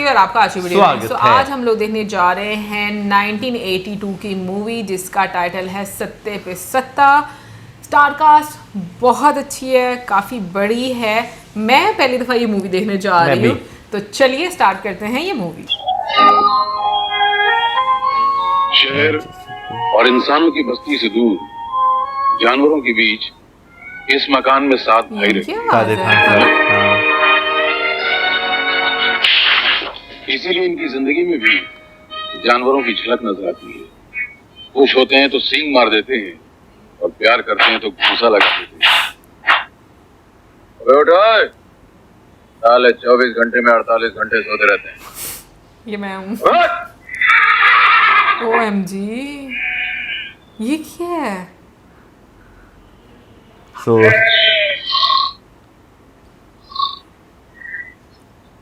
जी और आपका आज वीडियो में। स्वागत है। आज हम लोग देखने जा रहे हैं 1982 की मूवी जिसका टाइटल है सत्ते पे सत्ता। स्टारकास्ट बहुत अच्छी है, काफ़ी बड़ी है। मैं पहली दफ़ा ये मूवी देखने जा मैं रही हूँ, भी। तो चलिए स्टार्ट करते हैं ये मूवी। शहर और इंसानों की बस्ती से दूर जानवरों के बीच इस मकान में 7 भाई ये रहते क्या हैं। आवाज़ साजिद है? खान सर, हाँ। इसीलिए इनकी जिंदगी में भी जानवरों की झलक नजर आती है। खुश होते हैं तो सींग मार देते हैं और प्यार करते हैं तो घूंसा लगा देते हैं। अबे उठ ओए, साले 24 घंटे में 48 घंटे सोते रहते हैं। ये मैं हूँ। उठ! OMG, ये क्या है? सो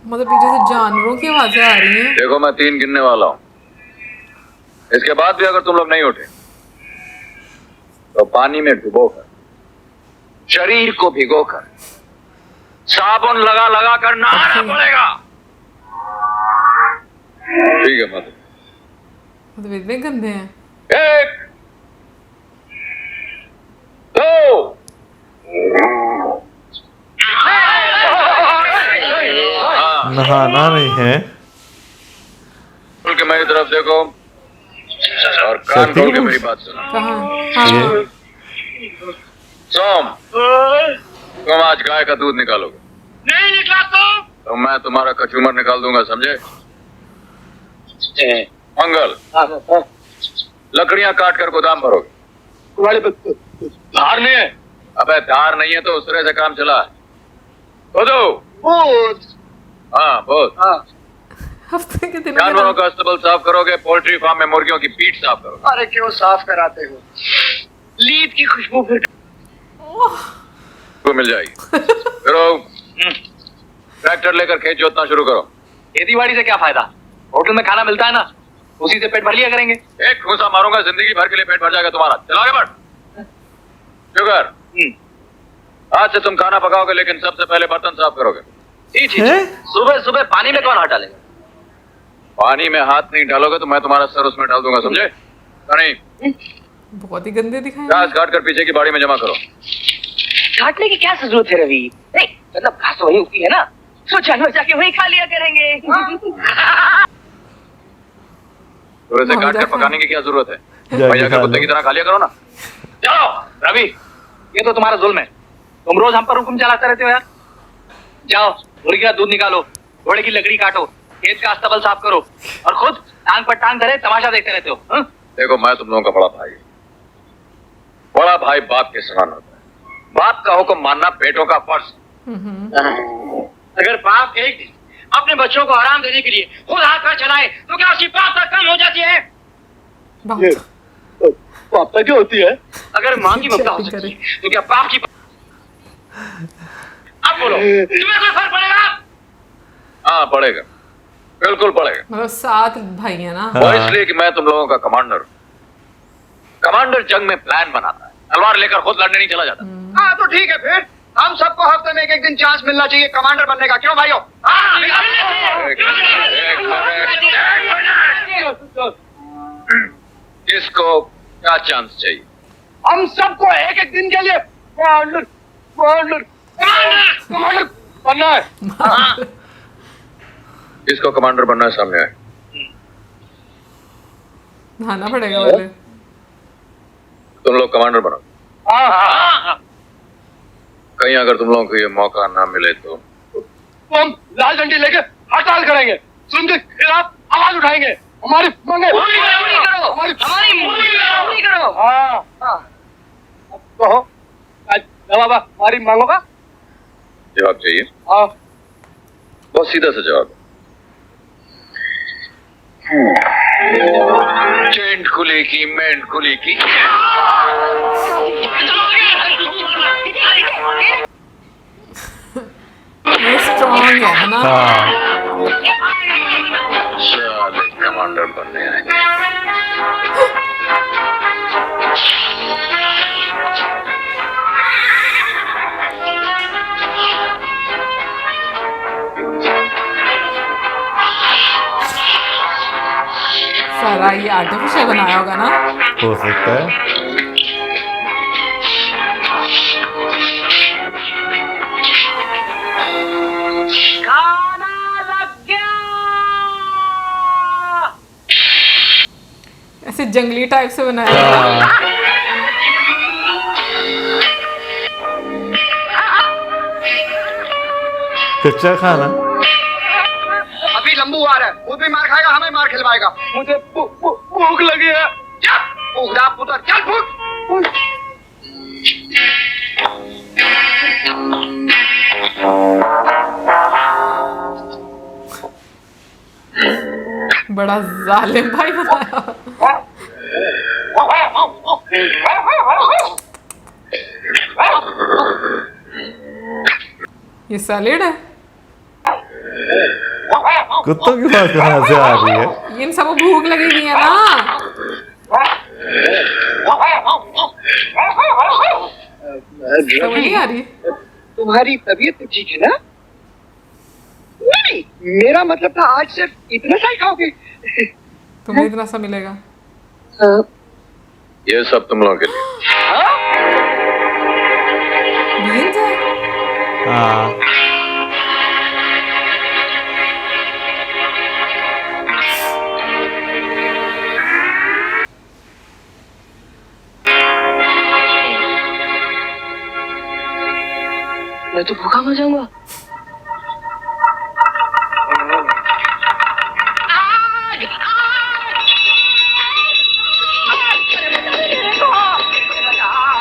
मतलब पीछे से जानवरों की आवाज़ें आ रही हैं। देखो मैं 3 गिनने वाला हूँ। इसके बाद भी अगर तुम लोग नहीं उठे तो पानी में डुबोकर, शरीर को भिगोकर, साबुन लगा लगा कर नहाना पड़ेगा। ठीक है मतलब मतलब इतने गंदे हैं। 1 2 नहाना नहीं है। खोल के मेरी तरफ देखो और कान खोल के मेरी बात सुनो। कहाँ? हाँ। ये सोम, तुम आज गाय का दूध निकालोगे। नहीं निकला तो मैं तुम्हारा कचूमर निकाल दूंगा, समझे? मंगल, लकड़ियां काट कर गोदाम भरोगे। धार नहीं है? अबे धार नहीं है तो उस तरह से काम चला है। हाँ बहुत। हफ्ते के दिनों जानवरों में का अस्तबल साफ करोगे, पोल्ट्री फार्म में मुर्गियों की पीठ साफ करोगे। अरे क्यों साफ कराते हो? लीद की खुशबू फिर को मिल जाएगी। करो, ट्रैक्टर लेकर खेत जोतना शुरू करो। खेती बाड़ी से क्या फायदा? होटल में खाना मिलता है ना, उसी से पेट भर लिया करेंगे। एक घूंसा मारूंगा, जिंदगी भर के लिए पेट भर जाएगा तुम्हारा। चलो आगे बढ़। शुगर, आज से तुम खाना पकाओगे लेकिन सबसे पहले बर्तन साफ करोगे। है? सुबह सुबह पानी में कौन हाथ डालेगा? पानी में हाथ नहीं डालोगे तो मैं तुम्हारा सर उसमें डाल दूंगा, समझे? नहीं, बहुत ही गंदे दिखाए। घास काट कर पीछे की बाड़ी में जमा करो। काटने की क्या जरूरत है रवि? नहीं मतलब घास तो वही उगती है ना, तो जानवर जाके वही खा लिया करेंगे। थोड़े से काट कर पकाने की क्या जरूरत है? जाके भैया खा का कुत्ते लो। की तरह खा लिया करो ना। चलो रवि, ये तो तुम्हारा जुल्म है। तुम रोज हम पर हुक्म चलाते रहते हो यार। जाओ मुर्गी का दूध निकालो, घोड़े की लकड़ी काटो, खेत का अस्तबल साफ करो और खुद टांग पर टांग धरे तमाशा देखते रहते हो। हाँ? देखो मैं तुम लोगों का बड़ा भाई, बड़ा भाई बाप के समान होता है। बाप का हुक्म मानना बेटों का फर्ज। अगर बाप एक दिन अपने बच्चों को आराम देने के लिए खुद हाथ पर चलाए तो क्या उसकी बात तक कम हो जाती है? बहुत। पापा क्या होती है? अगर माँ की ममता हो सकती है तो क्या बाप की? अब बोलो, तुम्हें कोई फर्क पड़ेगा? हाँ पड़ेगा, बिल्कुल पड़ेगा। मतलब 7 भाई है ना। वो इसलिए कि मैं तुम लोगों का कमांडर हूँ। कमांडर जंग में प्लान बनाता है, तलवार लेकर खुद लड़ने नहीं चला जाता। हाँ तो ठीक है, फिर हम सबको हफ्ते में एक दिन चांस मिलना चाहिए कमांडर बनने का, क्यों भाइयों? किसको क्या चांस चाहिए? हम सबको एक एक दिन के लिए कमांडर कमांडर कमांडर बनना है। किसको कमांडर बनना है सामने आए। नहाना पड़ेगा पहले। तुम लोग कमांडर बनो। हाँ। कहीं अगर तुम लोगों को ये मौका ना मिले तो हम लाल डंडी लेके हड़ताल करेंगे, सुन के खिलाफ आवाज उठाएंगे, हमारी मांगे हमारी करो। हाँ कहो, जवाब हमारी मांगों का जवाब चाहिए। हाँ बहुत सीधा सा जवाब। चेंट खुली की मेंट खुली की। ये स्ट्रॉन्ग है ना। हाँ। साले कमांडर बनने आए। ये आर्टिफिशियल बनाया होगा ना। हो सकता है। खाना लग गया। ऐसे जंगली टाइप से बनाया होगा। हाँ। कच्चा खाना। अभी लंबू आ रहा है, खुद भी मार खाएगा, हमें मार खिलवाएगा। मुझे भूख लगी है। चल पुत्र, चल भूख। बड़ा जालिम भाई बनाया। ये सैलेड है। कुत्तों की बात कहाँ से आ रही है? इन सबको भूख लगी हुई है ना। समझ नहीं आ रही। तुम्हारी तबीयत तो ठीक है ना? नहीं, मेरा मतलब था आज सिर्फ इतना सा ही खाओगे। तुम्हें इतना सा मिलेगा। ये सब तुम लोगों के लिए। बीन्स है। हाँ। मैं तो भूखा मर जाऊंगा।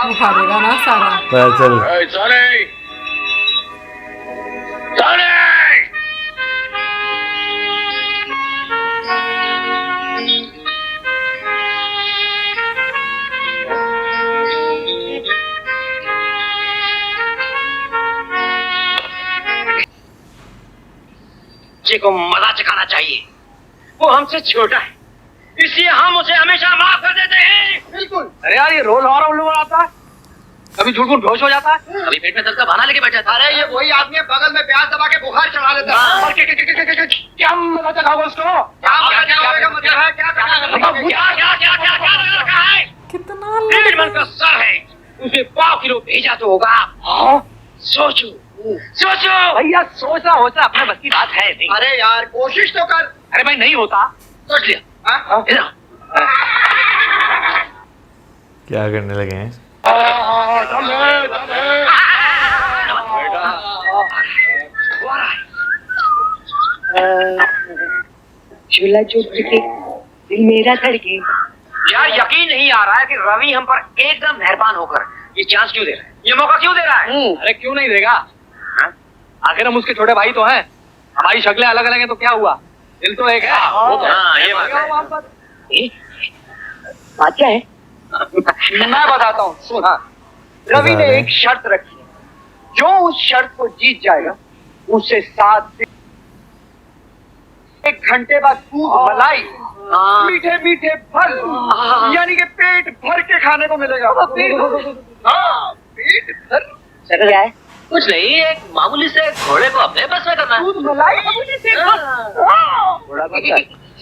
वो खा देगा ना सारा। पता चल। Hey, Sonny! Sonny! बच्चे को मजा चखाना चाहिए। वो हमसे छोटा है, इसलिए हम उसे हमेशा माफ कर देते हैं। बिल्कुल। अरे यार, ये रोज हमारा उल्लू बनाता है। कभी झूठ बेहोश हो जाता है, कभी पेट में दर्द का बहाना लेके बैठ जाता है। अरे ये वही आदमी है, बगल में प्याज दबा के बुखार चढ़ा लेता है। और क्या मजा चखाओगे उसको? क्या मतलब है? क्या रखा है? कितना 1.5 मन का सर है, उसे 5 किलो भेजा तो होगा। सोचो भैया, सोचना होता अपने बस की बात है नहीं। अरे यार, कोशिश तो कर। अरे भाई, नहीं होता। सोच लिया। क्या करने लगे हैं? चूल्हा चुप के दिल मेरा धड़के। यार, यकीन नहीं आ रहा है कि रवि हम पर एकदम मेहरबान होकर ये चांस क्यों दे रहा है, ये मौका क्यों दे रहा है? अरे क्यों नहीं देगा? आखिर हम उसके छोटे भाई तो हैं। हमारी शक्लें अलग अलग हैं तो क्या हुआ, दिल तो एक है। ये बात क्या है? मैं बताता हूँ, सुना। रवि ने एक शर्त रखी है, जो उस शर्त को जीत जाएगा उसे 7 घंटे बाद दूध मलाई मीठे मीठे फल, यानी कि पेट भर के खाने को मिलेगा। हाँ, पेट भर। चल क्या है? कुछ नहीं, एक मामूली से घोड़े को अपने बस में करना है। दूध मलाई मामूली से घोड़ा बस है।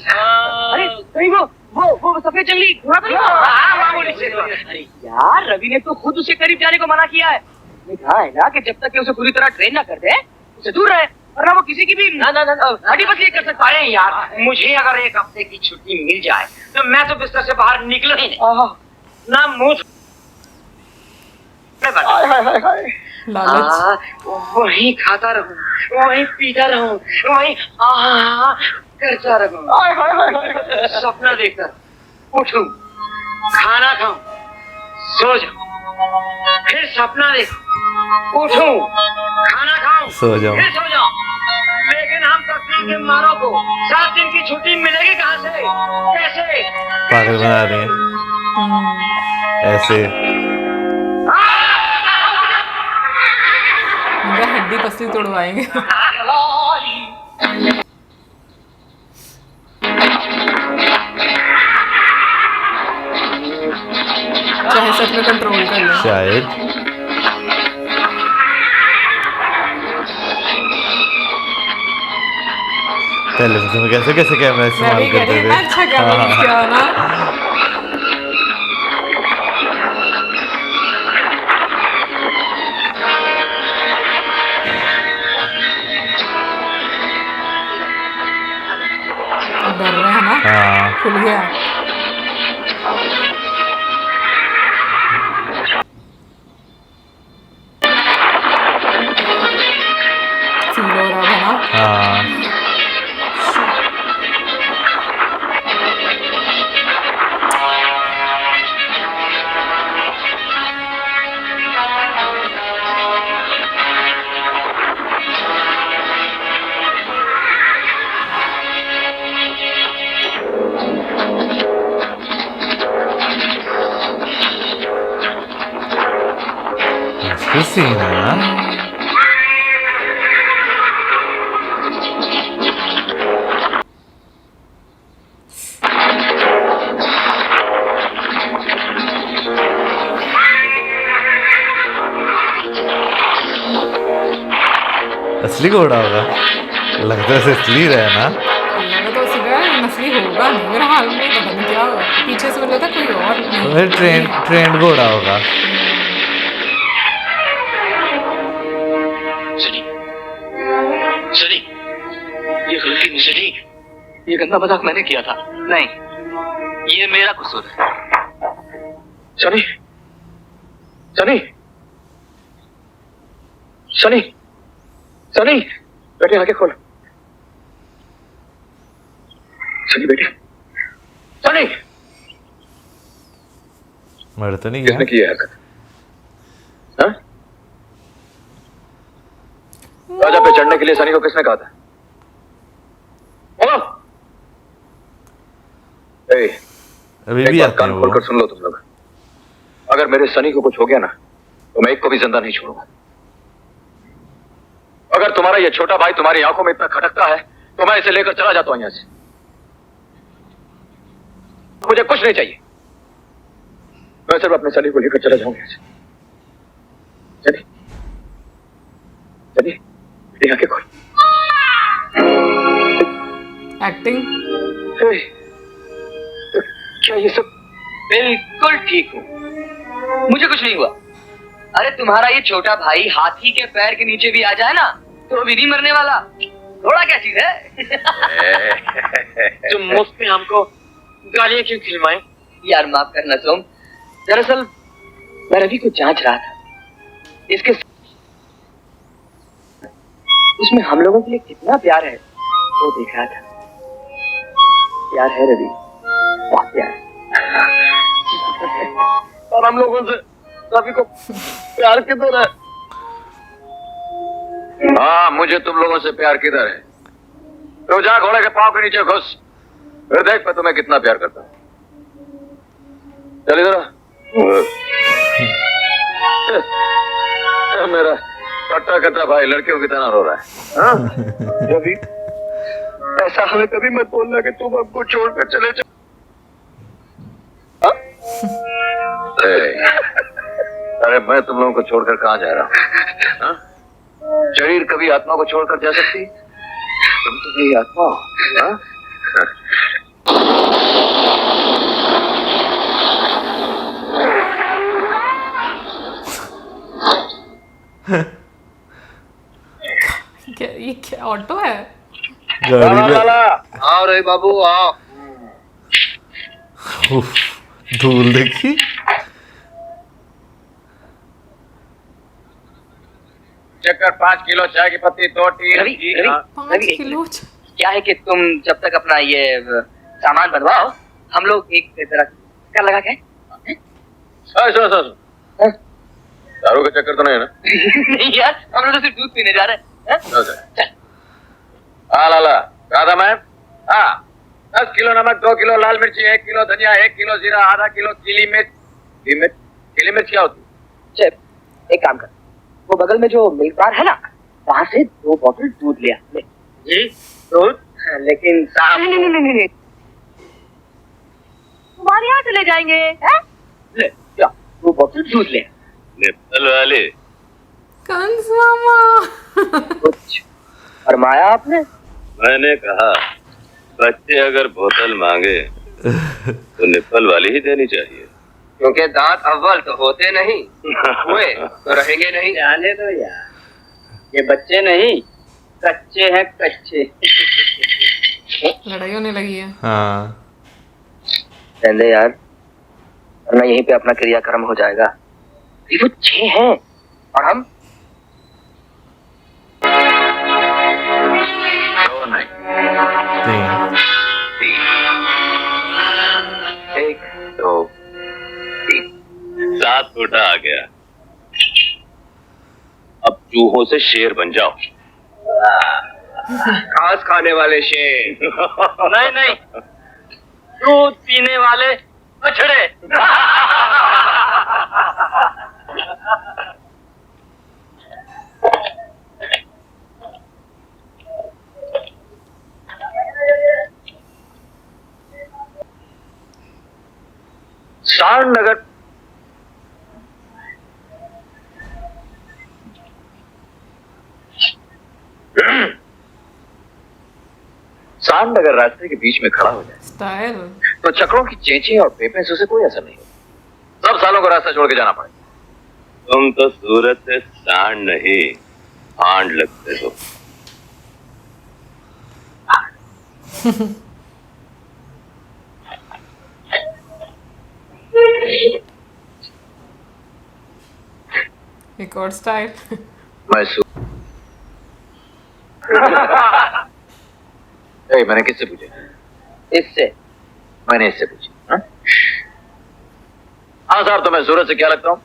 अरे कहीं वो सफेद जंगली घोड़ा तो नहीं? हाँ, मामूली से। अरे यार, रवि ने तो खुद उसे करीब जाने को मना किया है। उसने कहा है ना कि जब तक कि उसे पूरी तरह ट्रेन ना कर दे, उसे दूर रहे, वरना वो किसी की भी हड्डी पसली कर सकता है। यार, मुझे अगर 1 हफ्ते की छुट्टी मिल जाए तो मैं तो बिस्तर से बाहर निकल ही नहीं, ना मुंह लालच। वहीं खाता रहूं, वहीं पीता रहूं, वहीं करता रहूं, सपना देखकर उठूं, खाना खाऊं, सो जाऊं, फिर सपना देखूं, उठूं, खाना खाऊं, सो जाऊं, फिर सो जाऊं। लेकिन हम तकदीर के मारों को 7 दिन की छुट्टी मिलेगी कहाँ से? कैसे? पागल बना रहे हैं ऐसे। हड्डी पसली तोड़वाएंगे। चाहे सच में कंट्रोल कर ले शायद। टेलीविजन में कैसे कैसे कैमरा मैं इस्तेमाल भी कह रही करते हूँ ना, अच्छा कैमरा हाँ। यूज किया ना। डर रहे हैं ना, हाँ खुल गया। फील हो रहा है ना। हाँ असली सीन है ना। असली घोड़ा होगा, लगता है असली रहा है ना। लगा तो सीधा नकली होगा नहीं, मेरा हाल में पता नहीं क्या होगा। पीछे से बोला था कोई और तो नहीं। फिर ट्रेंड घोड़ा होगा। सनी, सनी, ये गलती मुझसे नहीं, ये गंदा मजाक मैंने किया था। नहीं, ये मेरा कसूर है। सनी, सनी, सनी, सनी, बेटे आगे खोल। सनी बेटे, सनी, मर तो नहीं किसने गया। की है हरकत? हाँ? राजा पे चढ़ने के लिए सनी को किसने कहा था? बोलो। ए, अभी एक भी बात आते हैं कान वो। खोलकर सुन लो तुम लोग। अगर मेरे सनी को कुछ हो गया ना, तो मैं एक को भी जिंदा नहीं छोड़ूंगा। अगर तुम्हारा ये छोटा भाई तुम्हारी आंखों में इतना खटकता है, तो मैं इसे लेकर चला जाता हूं यहां से। मुझे कुछ नहीं चाहिए, मैं सिर्फ अपने सनी को लेकर चला जाऊंगा यहां से। सनी, सनी, मेरी आंखें खोल। एक्टिंग। हे, तो क्या ये सब? बिल्कुल ठीक हूँ, मुझे कुछ नहीं हुआ। अरे तुम्हारा ये छोटा भाई हाथी के पैर के नीचे भी आ जाए ना, तो भी नहीं मरने वाला। थोड़ा क्या चीज है? तुम मुफ्त में हमको गालियां क्यों खिलवाएं? यार माफ करना सोम, दरअसल मैं रवि को जांच रहा था। इसके उसमें हम लोगों के लिए कितना प्यार है वो देख रहा था। प्यार है रवि, बहुत प्यार है। और हम लोगों से रवि को प्यार किधर है? हाँ, मुझे तुम लोगों से प्यार किधर है? तो जा घोड़े के पांव के नीचे घुस, फिर देख मैं तुम्हें कितना प्यार करता हूँ। चल इधर आ। मेरा कट्टा कट्टा भाई लड़कियों की तरह रो रहा है। हाँ? रवि, ऐसा हमें कभी मत बोलना कि तुम हमको छोड़कर चले जाओ। हाँ? अरे मैं तुम लोगों को छोड़कर कहाँ जा रहा हूँ? हाँ? शरीर कभी आत्मा को छोड़कर जा सकती? तुम तो मेरी आत्मा हो। हाँ? ये क्या ऑटो है? गाड़ी पे आओ रे बाबू आओ। उफ, धूल देखी। चक्कर 5 किलो चाय की पत्ती 2 टी। रवि, रवि, हाँ। 5 किलो। क्या है कि तुम जब तक अपना ये सामान बनवाओ, हम लोग एक तरह कर लगा के सुनो दारू का चक्कर तो नहीं है ना? नहीं यार, हम लोग तो सिर्फ दूध पीने जा रहे हैं। चल। हाँ लाला, राधा मैम। हाँ, 10 किलो नमक, 2 किलो लाल मिर्ची, 1 किलो धनिया, 1 किलो जीरा, आधा किलो काली मिर्च। काली मिर्च क्या होती? चल, एक काम कर, वो बगल में जो मिल्क बार है ना, वहाँ से 2 बॉटल दूध ले आ। ले। जी दूध? हाँ, लेकिन साफ। नहीं। तुम्हारे यहाँ चले जाएंगे हैं? ले, जा, 2 बॉटल दूध ले आ। वाले कंस मामा। कुछ फरमाया आपने? मैंने कहा बच्चे अगर बोतल मांगे तो निप्पल वाली ही देनी चाहिए, क्योंकि दांत अव्वल तो होते नहीं, हुए तो रहेंगे नहीं। जाने दो यार, ये बच्चे नहीं कच्चे हैं, कच्चे। लड़ाई होने लगी है। हाँ पहले यार, वरना यहीं पे अपना क्रियाक्रम हो जाएगा। ये वो 6 हैं और हम 2 नहीं, 3 1 2 3 7 फुटा आ गया। अब चूहों से शेर बन जाओ। घास खाने वाले शेर। नहीं नहीं, दूध पीने वाले बछड़े। शान नगर शान नगर रास्ते के बीच में खड़ा हो जाए स्टाइल। तो चक्रों की चेंची और पेपे से उसे कोई असर नहीं होगा। सब सालों को रास्ता छोड़ के जाना पड़ेगा। तुम तो सूरत से सांड नहीं हांड लगते हो। एक और स्टाइल। मैं मैंने किससे पूछे? इससे। मैंने इससे पूछी। हाँ साहब, तो मैं सूरत से क्या लगता हूँ?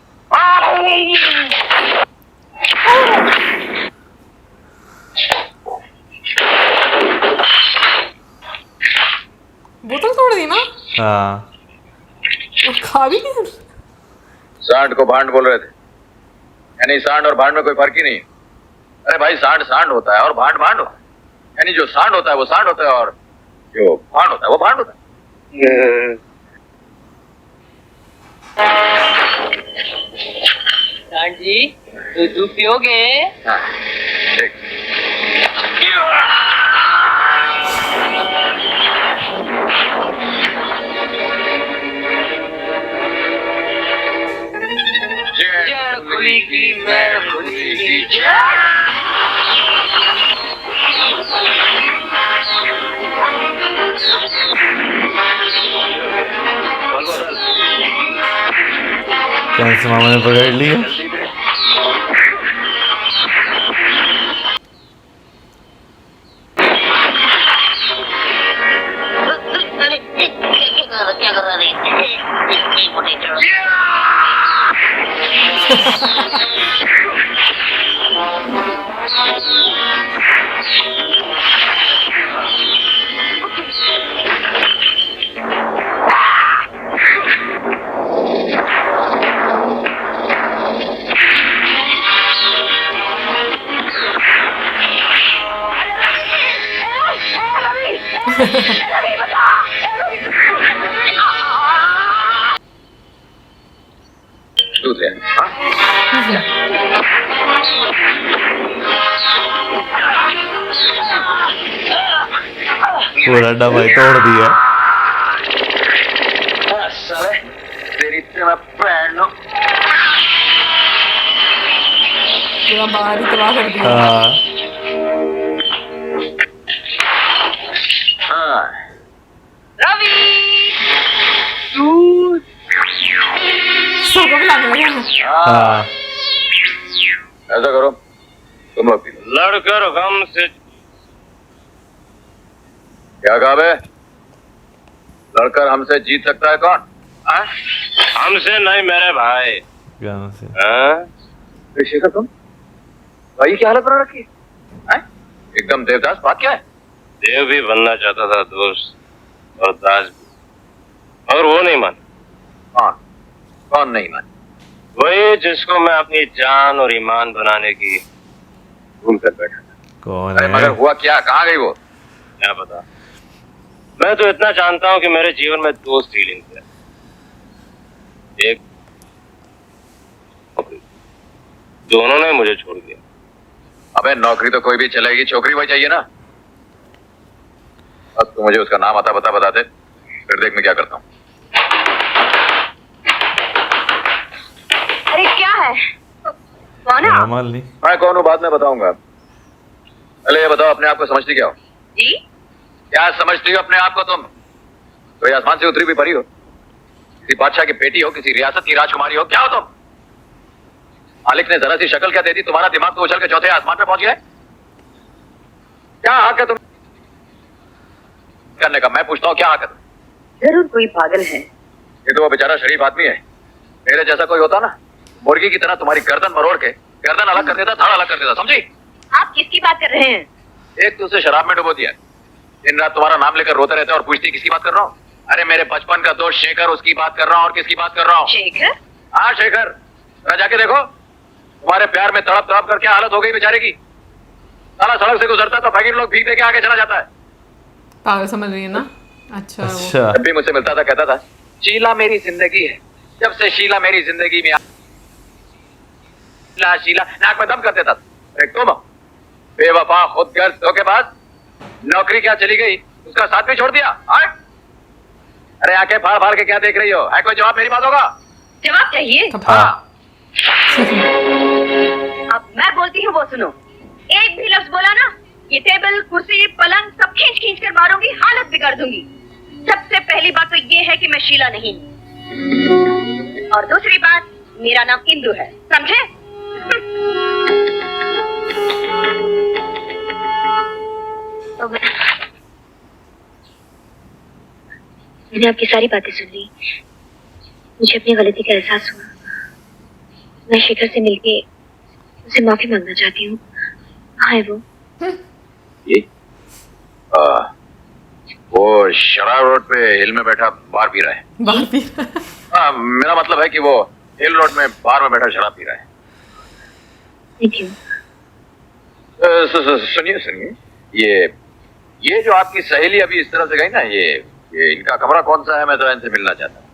बोतल तोड़ दी ना, हाँ और खा भी नहीं। सांड को भांड बोल रहे थे, यानी सांड और भांड में कोई फर्क ही नहीं है। अरे भाई, सांड सांड होता है और भांड भांड होता है। यानी जो सांड होता है वो सांड होता है और जो भांड होता है वो भांड होता है। सांड जी, दूध पियोगे? हाँ, ठीक। जय खुली की मैं खुली की। कैंसर मामा ने पकड़ लिया। क्या कर रहे दूध ले आए। पूरा डब्बा ही तोड़ दिया। साले, तेरी इतने मैं पैर लो। पूरा बाहर ही तबाह कर दिया। हाँ हाँ, सबको पिलाने लगा। हाँ ऐसा करो, तुम लोग पी लो। लड़कर गम से क्या कहा बे? लड़कर हमसे जीत सकता है कौन? हमसे नहीं मेरे भाई। गाना से हाँ? शेखर, तुम भाई की हालत बना रखी है? एकदम देवदास, बात क्या है? देव भी बनना चाहता था दोस्त, और दास भी, और वो नहीं मान। कौन कौन नहीं मान? वही जिसको मैं अपनी जान और ईमान बनाने की भूल कर बैठा था। कौन अरे मगर है? हुआ क्या? कहाँ गई वो? क्या पता। मैं तो इतना जानता हूँ कि मेरे जीवन में 2 फीलिंग्स है। एक, दोनों ने मुझे छोड़ दिया। अबे नौकरी तो कोई भी चलेगी, छोकरी वही चाहिए ना। तू मुझे उसका नाम आता बता दे, फिर देख मैं क्या करता हूँ। अरे क्या है? कौन है आप? माल नहीं। मैं कौन हूँ बाद में बताऊंगा। पहले ये बताओ अपने आप को समझती क्या हो? जी? क्या समझती हो अपने आप को तुम? कोई आसमान से उतरी हुई परी हो? किसी बादशाह की बेटी हो? किसी रियासत की राजकुमारी हो? क्या हो तुम? मालिक ने जरा सी शक्ल क्या दे दी, तुम्हारा दिमाग तो उछल के चौथे आसमान पे पहुंच गया। क्या हक है तुम करने का? मैं पूछता हूँ क्या हक है? जरूर कोई पागल है। ये तो वो बेचारा शरीफ आदमी है। मेरे जैसा कोई होता ना, मुर्गी की तरह तुम्हारी गर्दन मरोड़ के गर्दन अलग कर देता, धड़ अलग कर देता, समझी? आप किसकी बात कर रहे हैं? एक तो उसे शराब में डुबो दिया, दिन रात तुम्हारा नाम लेकर रोते रहते और पूछती किसकी बात कर रहा हूँ? अरे मेरे बचपन का दोस्त शेखर, उसकी बात कर रहा हूँ। और किसकी बात कर रहा हूँ? शेखर? हाँ शेखर। जरा जाके देखो, तुम्हारे प्यार में तड़प तड़प कर क्या हालत हो गई बेचारे की। साला सड़क से गुजरता तो फकीर लोग भीख दे के आगे चला जाता है। पागल समझ रही है ना? अच्छा वो अच्छा जब भी मुझसे मिलता था कहता था शीला मेरी जिंदगी है। जब से शीला मेरी जिंदगी में शीला शीला नाक में दम कर देता था। एक तुम बेवफा खुदगर्ज धोखेबाज, नौकरी क्या चली गई, उसका साथ भी छोड़ दिया। अरे आंखें फाड़ फाड़ के क्या देख रही हो? है कोई जवाब मेरी बात होगा? जवाब चाहिए? थप्पड़। अब मैं बोलती हूँ वो सुनो। एक भी लफ्ज बोला ना, ये टेबल कुर्सी पलंग सब खींच खींच कर मारूंगी, हालत बिगाड़ दूंगी। सबसे पहली बात तो ये है कि मैं शीला नहीं, और दूसरी बात मेरा नाम इंदु है, समझे? तो मैंने आपकी सारी बातें सुन ली। मुझे अपनी गलती का एहसास हुआ। मैं शेखर से मिलके उसे माफी मांगना चाहती हूँ। कहाँ है वो? ये वो शराब रोड पे हिल में बैठा बार पी रहा है। बाहर भी हाँ, मेरा मतलब है कि वो हिल रोड में बार में बैठा शराब पी रहा है। Thank you. सुनिए सुनिए, ये जो आपकी सहेली अभी इस तरह से गई ना, ये इनका कमरा कौन सा है? मैं तो इनसे मिलना चाहता हूँ।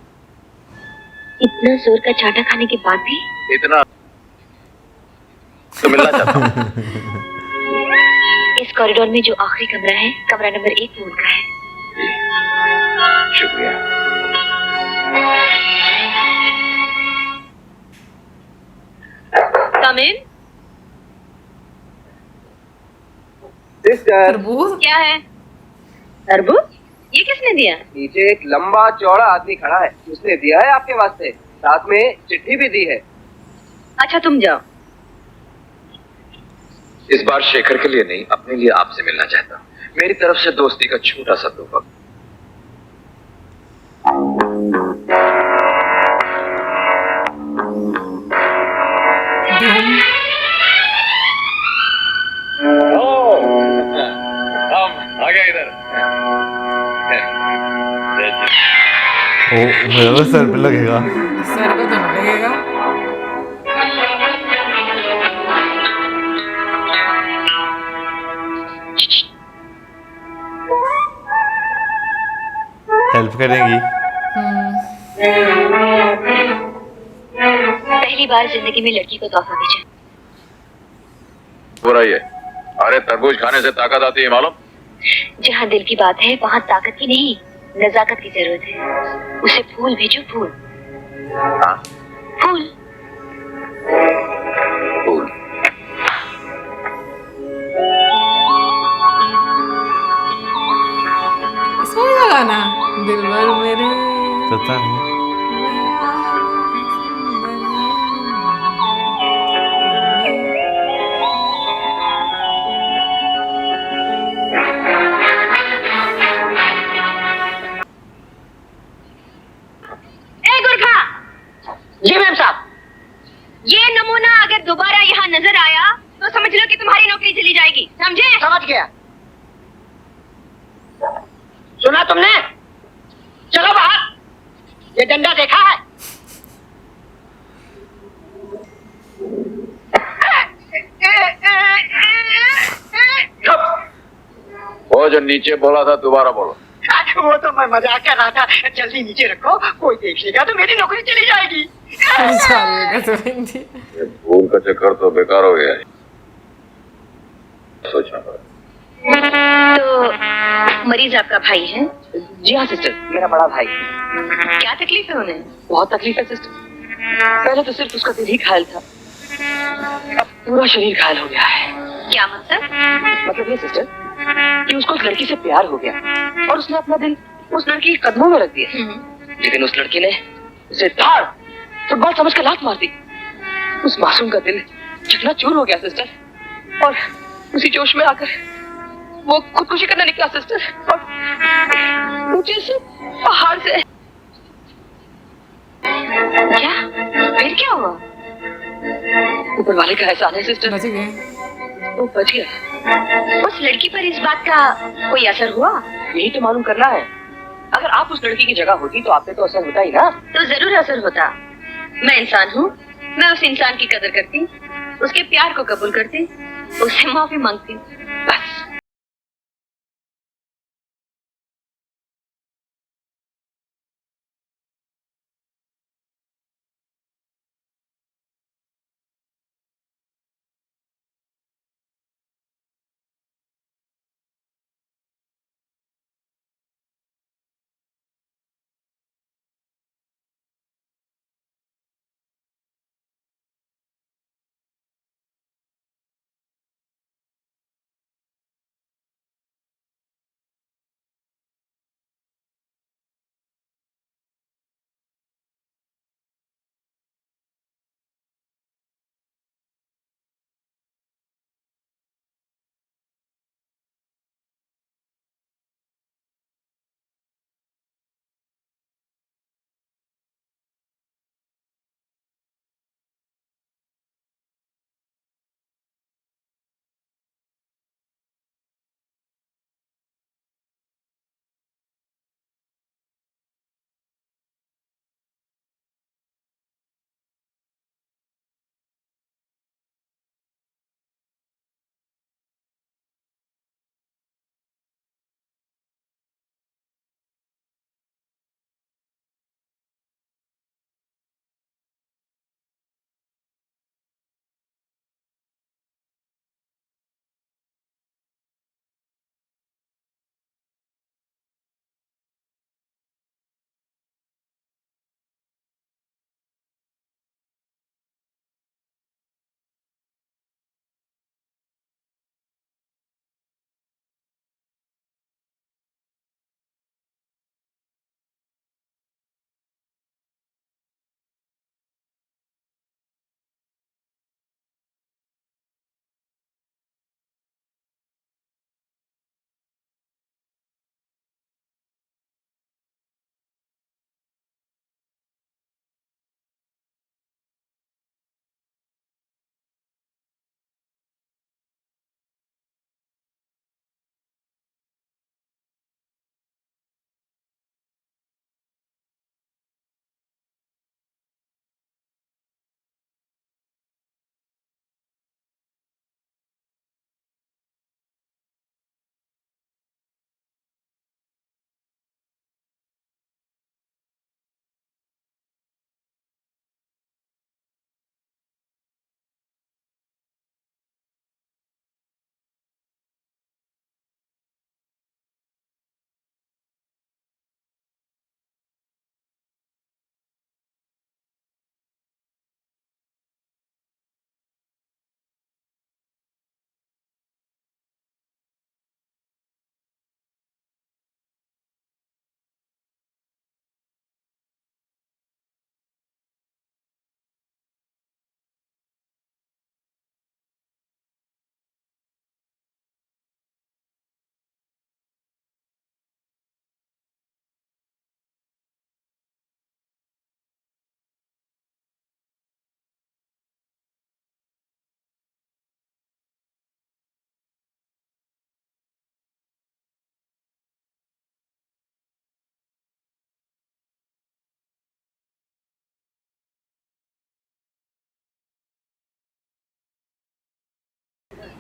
इतना जोर का चाटा खाने के बाद भी? इतना तो मिलना चाहता हूँ। इस कॉरिडोर में जो आखिरी कमरा है, कमरा नंबर 1 में उनका है। शुक्रिया। कम इन। तरबूज। क्या है? तरबूज? ये किसने दिया? नीचे एक लंबा चौड़ा आदमी खड़ा है, उसने दिया है आपके वास्ते, साथ में चिट्ठी भी दी है। अच्छा तुम जाओ। इस बार शेखर के लिए नहीं, अपने लिए आपसे मिलना चाहता हूँ। मेरी तरफ से दोस्ती का छोटा सा तोहफा। हम आ गए इधर। ओ मेरा सर पे लगेगा। सर को तो नहीं लगेगा। हेल्प करेंगी। पहली बार जिंदगी में लड़की को तोहफा भेजा। बुरा ही है। अरे तरबूज खाने से ताकत आती है मालूम? जहाँ दिल की बात है वहाँ ताकत की नहीं, नजाकत की जरूरत है। उसे फूल भेजो, फूल। हाँ? फूल। फूल। इसमें भी गाना दिलबर मेरे पता नहीं। जी मैम साहब। ये नमूना अगर दोबारा यहाँ नजर आया तो समझ लो कि तुम्हारी नौकरी चली जाएगी, समझे? समझ गया। सुना तुमने? चलो बाहर। ये डंडा देखा है? वो जो नीचे बोला था दोबारा बोलो। वो तो मैं मजाक कर रहा था। जल्दी नीचे रखो, कोई देख लेगा तो मेरी नौकरी चली जाएगी। ये भूल का चक्कर तो बेकार हो गया है, सोचना पड़ा। तो मरीज आपका भाई है? जी हाँ सिस्टर, मेरा बड़ा भाई। क्या तकलीफ है उन्हें? बहुत तकलीफ है सिस्टर। पहले तो सिर्फ उसका दिल ही घायल था, अब पूरा शरीर घायल हो गया है। क्या मतलब? मतलब ये सिस्टर कि उसको एक लड़की से प्यार हो गया और उसने अपना दिल उस लड़की के कदमों में रख दिया। लेकिन उस लड़की ने उसे धार फुटबॉल समझ कर लात मार दी। उस मासूम का दिल चकनाचूर हो गया सिस्टर, और उसी जोश में आकर वो खुदकुशी करने निकला सिस्टर, और ऊंचे से पहाड़ से। क्या? फिर क्या हुआ? ऊपर वाले का एहसान है सिस्टर, बच गए। वो बच गया। उस लड़की पर इस बात का कोई असर हुआ? यही तो मालूम करना है। अगर आप उस लड़की की जगह होती तो आप पे तो असर होता ही ना। तो जरूर असर होता। मैं इंसान हूँ, मैं उस इंसान की कदर करती, उसके प्यार को कबूल करती, उससे माफी मांगती, बस।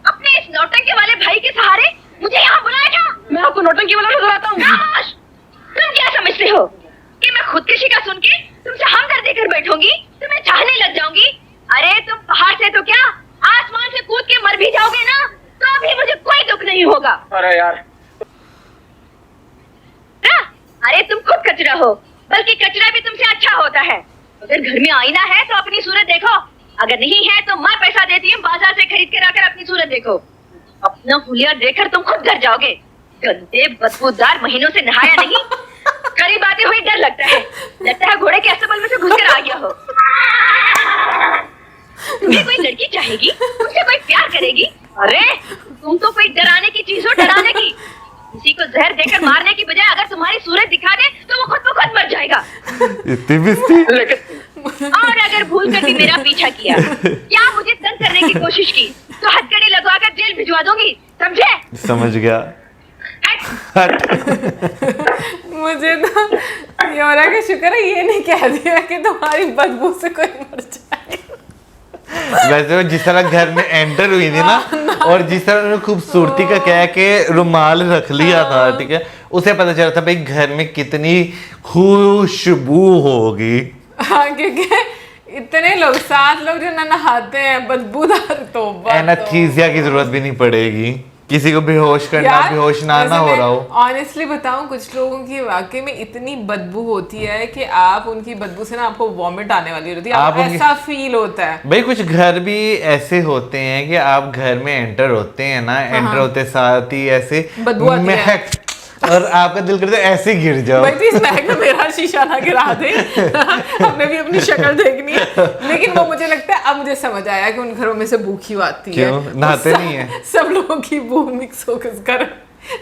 अपने इस नौटंकी वाले भाई के सहारे मुझे यहाँ बुलाया था? मैं आपको नौटंकी वाला नजर आता हूँ? खामोश! तुम क्या समझते हो कि मैं खुदकशी का सुन के तुमसे हमदर्दी कर बैठूंगी, तुम्हें चाहने लग जाऊंगी? अरे तुम पहाड़ से तो क्या आसमान से कूद के मर भी जाओगे ना, तो भी मुझे कोई दुख नहीं होगा। होगा। अरे यार, अरे तुम खुद कचरा हो, बल्कि कचरा भी तुमसे अच्छा होता है। अगर घर में आईना है तो अपनी सूरत देखो, अगर नहीं है तो मैं पैसा देती हूँ, बाजार से खरीद कर आकर अपनी सूरत देखो। अपना हुलिया देखकर तुम खुद घर जाओगे। गंदे बदबूदार, महीनों से नहाया नहीं, करीब आते हुए डर लगता है घोड़े के अस्तबल में से घुसकर आ गया हो। तुम्हें कोई लड़की चाहेगी, तुमसे कोई प्यार करेगी? अरे तुम तो कोई डराने की चीज हो, डराने की। किसी को जहर देकर मारने की बजाय अगर तुम्हारी सूरत दिखा दे तो वो खुद ब खुद मर जाएगा। इतनी बिस्ती। और अगर भूल कर भी मेरा पीछा किया या मुझे तंग करने की कोशिश की तो हथकड़ी लगवाकर जेल भिजवा दूंगी, समझे? समझ गया। मुझे तो योरा का शुक्र है ये नहीं कह दिया कि तुम्हारी बदबू से कोई मर जाए। वैसे वो जिस तरह घर में एंटर हुई थी ना, और जिस तरह उन्होंने खूबसूरती का कह के रुमाल रख लिया था, ठीक है, उसे पता चला था भाई घर में कितनी खुशबू होगी। हाँ, क्योंकि इतने लोग, 7 लोग जो ना नहाते हैं, बदबूदार। तो एनास्थीसिया की जरूरत भी नहीं पड़ेगी, किसी को बेहोश करना, बेहोश ना हो रहा हो। ऑनेस्टली बताऊं, कुछ लोगों की वाकई में इतनी बदबू होती है कि आप उनकी बदबू से ना आपको वॉमिट आने वाली होती है, आपको ऐसा फील होता है। भाई कुछ घर भी ऐसे होते हैं कि आप घर में एंटर होते हैं ना, एंटर होते साथ ही ऐसे बदबू आती है। महक, और आपका दिल करता है ऐसे गिर जाओ। भाई प्लीज महक में मेरा शीशा ना गिरा दे। हमने भी अपनी शक्ल देखनी है। लेकिन वो मुझे लगता है, अब मुझे समझ आया कि उन घरों में से बू क्यों आती है। क्यों? नहाते नहीं है। सब लोगों की बू मिक्स होकर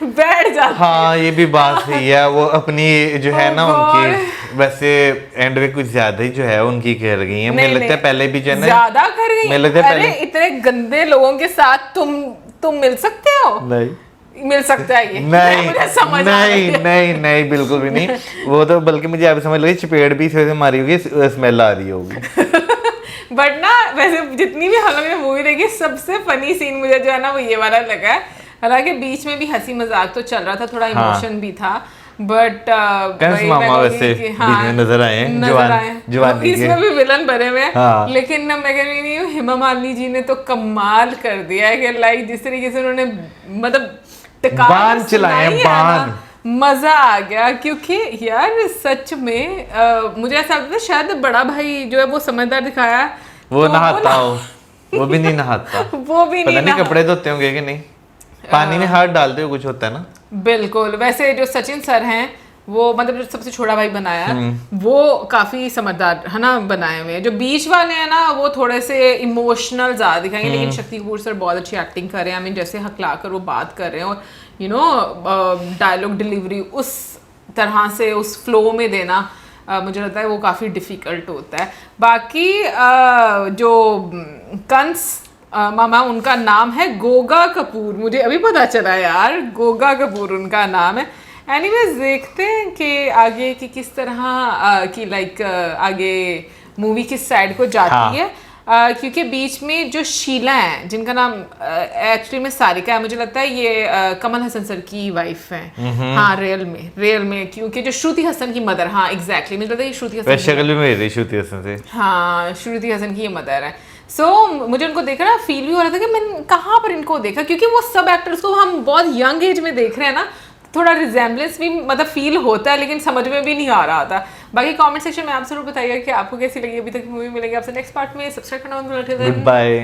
बैठ जाती है। हाँ, ये भी बात सही है। वो अपनी जो है ना उनकी, वैसे एंड में कुछ ज्यादा ही जो है उनकी कर गई है। मुझे लगता है पहले भी जो है ना ज्यादा कर गई। मुझे लगता है अरे इतने गंदे लोगों के साथ तुम मिल सकते हो? नहीं मिल सकता है ये? नहीं मुझे समझ आ रही है। नहीं बिल्कुल भी नहीं। वो तो बल्कि मुझे अभी समझ लगी चपेट भी इस वजह से मारी होगी, स्मेल आ रही होगी। बट ना वैसे जितनी भी हम लोगों ने मूवी देखी, सबसे फनी सीन मुझे जो है ना वो ये वाला लगा है। हालांकि बीच में भी हंसी मजाक तो चल रहा था, थोड़ा इमोशन भी था, बट मामा वैसे बीच में नजर आए, जवानी के इसमें भी विलन बने हुए। हाँ। लेकिन ना मैं कह रही हूँ, हेमा मालिनी जी ने तो कमाल कर दिया है कि लाइक जिस तरीके से उन्होंने मतलब बाण चलाए, बाण, मजा आ गया। क्योंकि यार सच में मुझे ऐसा लगता है शायद बड़ा भाई जो है वो समझदार दिखाया, वो तो नहाता हो, वो भी नहीं नहाता। वो भी पता नहीं कपड़े धोते होंगे कि नहीं, पानी में हाथ डालते हो, कुछ होता है ना। बिल्कुल। वैसे जो सचिन सर हैं, वो मतलब जो सबसे छोटा भाई बनाया, वो काफी समझदार है ना बनाए हुए हैं। जो बीच वाले हैं ना वो थोड़े से इमोशनल ज्यादा दिखाएंगे, लेकिन शक्ति कपूर सर बहुत अच्छी एक्टिंग कर रहे हैं। I mean, जैसे हकला कर वो बात कर रहे हैं, और यू नो डायलॉग डिलीवरी उस तरह से उस फ्लो में देना, मुझे लगता है वो काफ़ी डिफ़िकल्ट होता है। बाकी जो कंस मामा, उनका नाम है गोगा कपूर। मुझे अभी पता चला यार, गोगा कपूर उनका नाम है। एनीवेज देखते हैं कि आगे की किस तरह की लाइक आगे मूवी किस साइड को जाती है। क्योंकि बीच में जो शीला है, जिनका नाम एक्चुअली में सारिका है, मुझे लगता है ये कमल हसन सर की वाइफ है। हाँ, रियल में क्योंकि जो श्रुति हसन की मदर, हाँ एग्जैक्टली, मुझे लगता है ये श्रुति हसन, शक्ल भी मेरी श्रुति हसन से, हाँ श्रुति हसन की ये मदर है। सो मुझे उनको देखा ना फील भी हो रहा था कि मैंने कहाँ पर इनको देखा, क्योंकि वो सब एक्टर्स को हम बहुत यंग एज में देख रहे हैं ना, थोड़ा रिजेम्बलेंस भी मतलब फील होता है, लेकिन समझ में भी नहीं आ रहा था। बाकी कमेंट सेक्शन में आप जरूर बताइएगा कि आपको कैसी लगी अभी तक मूवी। मिलेगी आपसे नेक्स्ट पार्ट में। सब्सक्राइब करना मत भूलिएगा। Good bye.